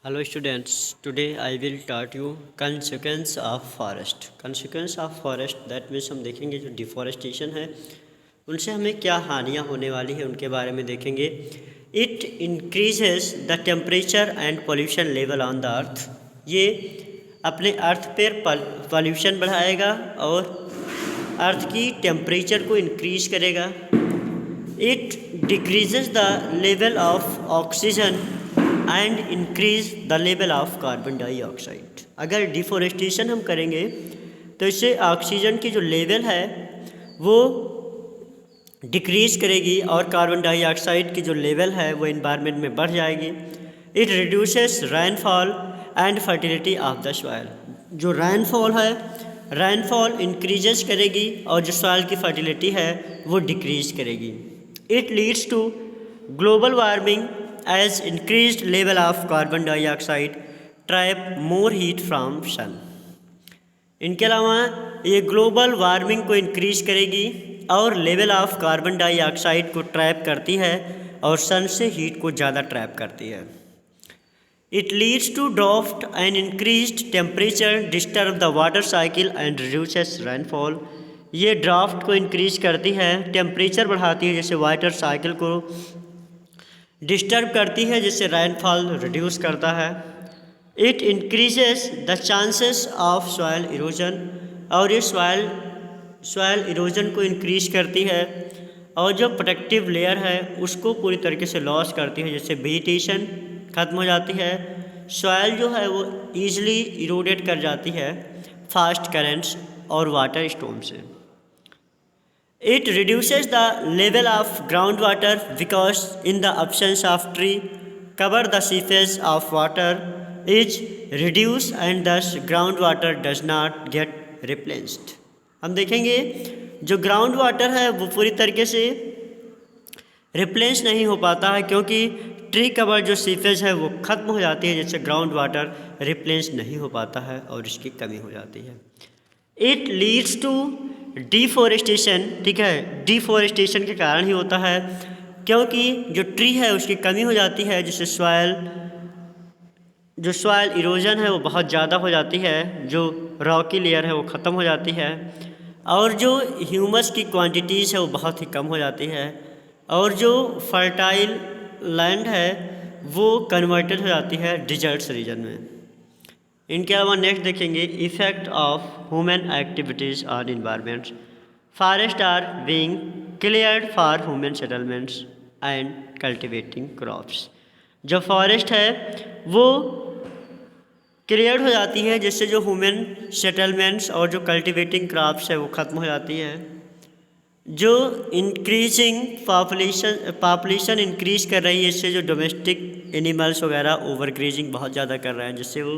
Hello students, today I will taught you consequence of forest. Consequence of forest that means हम देखेंगे जो deforestation है उनसे हमें क्या हानियाँ होने वाली है उनके बारे में देखेंगे। It increases the temperature and pollution level on the earth. ये अपने अर्थ पर पॉल्यूशन बढ़ाएगा और अर्थ की टेम्परेचर को इंक्रीज करेगा। It decreases the level of oxygen and increase the level of carbon dioxide. अगर डिफॉरेस्टेशन हम करेंगे तो इससे ऑक्सीजन की जो लेवल है वो डिक्रीज करेगी और कार्बन डाइऑक्साइड की जो लेवल है वो इन्वायरमेंट में बढ़ जाएगी। It reduces rainfall and fertility of the soil. जो रेनफॉल है रेनफॉल इंक्रीजेस करेगी और जो सॉइल की फर्टिलिटी है वो डिक्रीज करेगी। It leads to global warming as increased level of carbon dioxide trap more heat from sun। इनके अलावा ये ग्लोबल वार्मिंग को इंक्रीज करेगी और लेवल ऑफ कार्बन डाइऑक्साइड को ट्रैप करती है और सन से हीट को ज़्यादा ट्रैप करती है। It leads to draft and increased temperature disturb the water cycle and reduces rainfall. ये ड्राफ्ट को इंक्रीज करती है, टेम्परेचर बढ़ाती है, जैसे वाटर साइकिल को डिस्टर्ब करती है, जिससे रेनफॉल रिड्यूस करता है। It increases the chances of soil erosion. और ये सॉइल इरोजन को इंक्रीज करती है और जो प्रोटेक्टिव लेयर है उसको पूरी तरीके से लॉस करती है, जैसे वेजिटेशन ख़त्म हो जाती है। सॉइल जो है वो ईजिली इरोडेट कर जाती है फास्ट करेंट्स और वाटर स्टॉर्म से। It reduces the level of groundwater because in the absence of tree cover the surface of water is reduced and thus groundwater does not get replenished। हम देखेंगे जो ground water है वो पूरी तरीके से रिप्लेस नहीं हो पाता है क्योंकि ट्री कवर जो सीफेज है वो ख़त्म हो जाती है, जिससे ग्राउंड वाटर रिप्लेस नहीं हो पाता है और इसकी कमी हो जाती है। It leads to deforestation. ठीक है, डिफॉरेस्टेशन के कारण ही होता है क्योंकि जो ट्री है उसकी कमी हो जाती है, जिससे सॉइल इरोजन है वो बहुत ज़्यादा हो जाती है, जो रॉकी लेयर है वो ख़त्म हो जाती है और जो ह्यूमस की क्वांटिटीज़ है वो बहुत ही कम हो जाती है और जो फर्टाइल लैंड है वो कन्वर्टेड हो जाती है डिजर्ट्स रीजन में। इनके अलावा नेक्स्ट देखेंगे effect of human activities on environments. Forest are being cleared for human settlements and cultivating crops. जो फॉरेस्ट है वो क्लियर हो जाती है, जिससे जो ह्यूमन सेटलमेंट्स और जो कल्टिवेटिंग क्रॉप्स है वो ख़त्म हो जाती है। जो इंक्रीजिंग पॉपुलेशन इंक्रीज कर रही है, इससे जो डोमेस्टिक एनिमल्स वगैरह ओवर ग्रेजिंग बहुत ज़्यादा कर रहे हैं, जिससे वो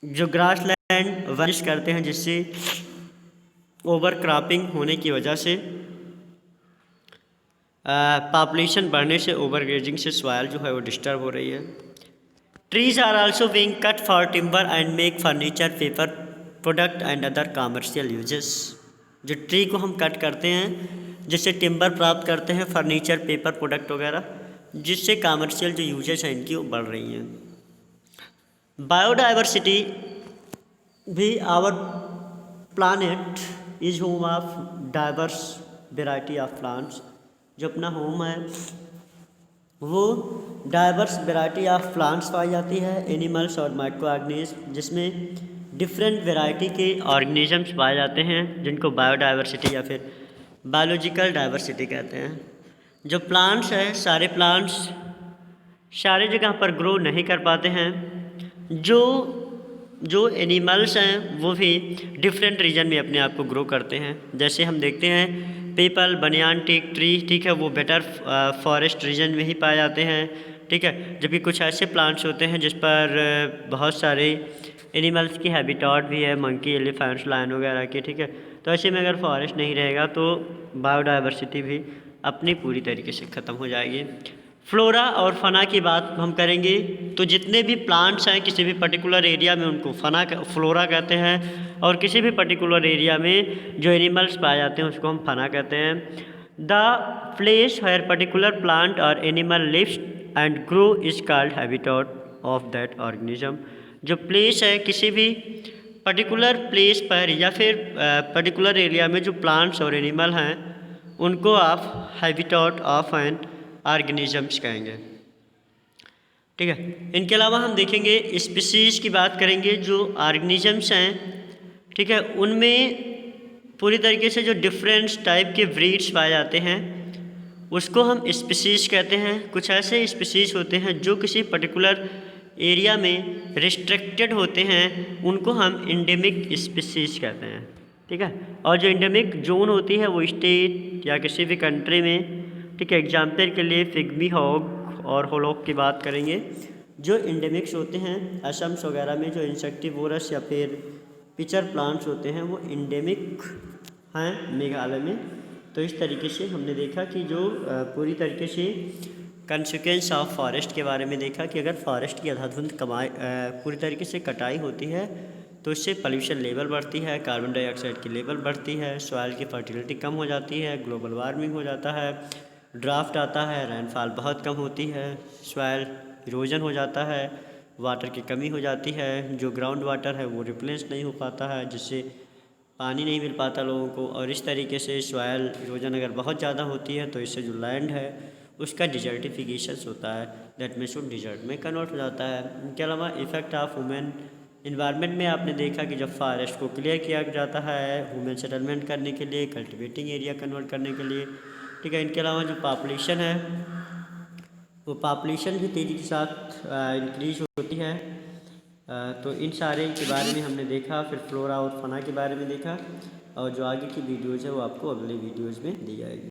जो ग्रास लैंड वनिश करते हैं, जिससे ओवर क्रॉपिंग होने की वजह से पॉपुलेशन बढ़ने से ओवर ग्रेजिंग से सॉइल जो है वो डिस्टर्ब हो रही है। Trees are also being cut for timber and make furniture, paper product and other commercial uses. जो ट्री को हम कट करते हैं जिससे टिम्बर प्राप्त करते हैं, फर्नीचर, पेपर प्रोडक्ट वगैरह, जिससे कॉमर्शियल जो यूजेस हैं इनकी वो बढ़ रही हैं। बायोडाइवर्सिटी भी our planet is home of diverse variety of plants. जो अपना होम है वो डाइवर्स वेराइटी ऑफ प्लांट्स पाई जाती है, एनिमल्स और माइक्रो ऑर्गेनिज्म, जिसमें डिफरेंट वेराइटी के ऑर्गेनिजम्स पाए जाते हैं जिनको बायोडाइवर्सिटी या फिर बायोलॉजिकल डाइवर्सिटी कहते हैं। जो प्लांट्स हैं सारे प्लांट्स सारी जगह पर ग्रो नहीं कर पाते हैं। जो एनिमल्स हैं वो भी डिफरेंट रीजन में अपने आप को ग्रो करते हैं। जैसे हम देखते हैं पीपल, बनियान टीक ट्री, ठीक है, वो बेटर फॉरेस्ट रीजन में ही पाए जाते हैं। ठीक है, जबकि कुछ ऐसे प्लांट्स होते हैं जिस पर बहुत सारे एनिमल्स की हैबिटेट भी है, मंकी, एलिफेंट्स, लायन वगैरह की। ठीक है, तो ऐसे में अगर फॉरेस्ट नहीं रहेगा तो बायोडाइवर्सिटी भी अपनी पूरी तरीके से ख़त्म हो जाएगी। फ्लोरा और फना की बात हम करेंगे तो जितने भी प्लांट्स हैं किसी भी पर्टिकुलर एरिया में उनको फ्लोरा कहते हैं और किसी भी पर्टिकुलर एरिया में जो एनिमल्स पाए जाते हैं उसको हम फना कहते हैं। The place where particular plant और animal lives and grow is called habitat of that organism. जो प्लेस है किसी भी पर्टिकुलर प्लेस पर या फिर पर्टिकुलर एरिया में जो प्लांट्स और एनिमल हैं उनको आप हैबिटेट ऑफ एन ऑर्गेनिजम्स कहेंगे। ठीक है, इनके अलावा हम देखेंगे स्पीसीज़ की बात करेंगे। जो ऑर्गेनिजम्स हैं, ठीक है, उनमें पूरी तरीके से जो डिफरेंट टाइप के ब्रीड्स पाए जाते हैं उसको हम स्पीसीज़ कहते हैं। कुछ ऐसे स्पीसीज़ होते हैं जो किसी पर्टिकुलर एरिया में रिस्ट्रिक्टेड होते हैं, उनको हम इंडेमिक स्पीसीज़ कहते हैं। ठीक है, और जो इंडेमिक जोन होती है वो स्टेट या किसी भी कंट्री में, ठीक है, एग्जाम्पल के लिए पिग्मी हॉग और होलॉक की बात करेंगे। जो इंडेमिक्स होते हैं असम्स वगैरह में, जो इंसेक्टिवोरस या फिर पिचर प्लांट्स होते हैं वो इंडेमिक हैं मेघालय में। तो इस तरीके से हमने देखा कि जो पूरी तरीके से कंसिक्वेंस ऑफ फॉरेस्ट के बारे में देखा कि अगर फॉरेस्ट की अंधाधुंध पूरी तरीके से कटाई होती है तो इससे पॉल्यूशन लेवल बढ़ती है, कार्बन डाइऑक्साइड की लेवल बढ़ती है, सॉइल की फर्टिलिटी कम हो जाती है, ग्लोबल वार्मिंग हो जाता है, ड्राफ्ट आता है, रेनफॉल बहुत कम होती है, सॉइल इरोजन हो जाता है, वाटर की कमी हो जाती है, जो ग्राउंड वाटर है वो रिप्लेस नहीं हो पाता है, जिससे पानी नहीं मिल पाता लोगों को। और इस तरीके से सॉइल इरोजन अगर बहुत ज़्यादा होती है तो इससे जो लैंड है उसका डिजर्टिफिकेशन होता है, दैट मीन्स वो डिजर्ट में कन्वर्ट हो जाता है। इनके अलावा इफ़ेक्ट ऑफ ह्यूमन इन्वायरमेंट में आपने देखा कि जब फॉरेस्ट को क्लियर किया जाता है ह्यूमन सेटलमेंट करने के लिए, कल्टिवेटिंग एरिया कन्वर्ट करने के लिए, ठीक है। इनके अलावा जो पॉपुलेशन है वो पॉपुलेशन भी तेज़ी के साथ इंक्रीज होती है। तो इन सारे के बारे में हमने देखा, फिर फ्लोरा और फना के बारे में देखा, और जो आगे की वीडियोज़ है वो आपको अगले वीडियोज़ में दी जाएगी।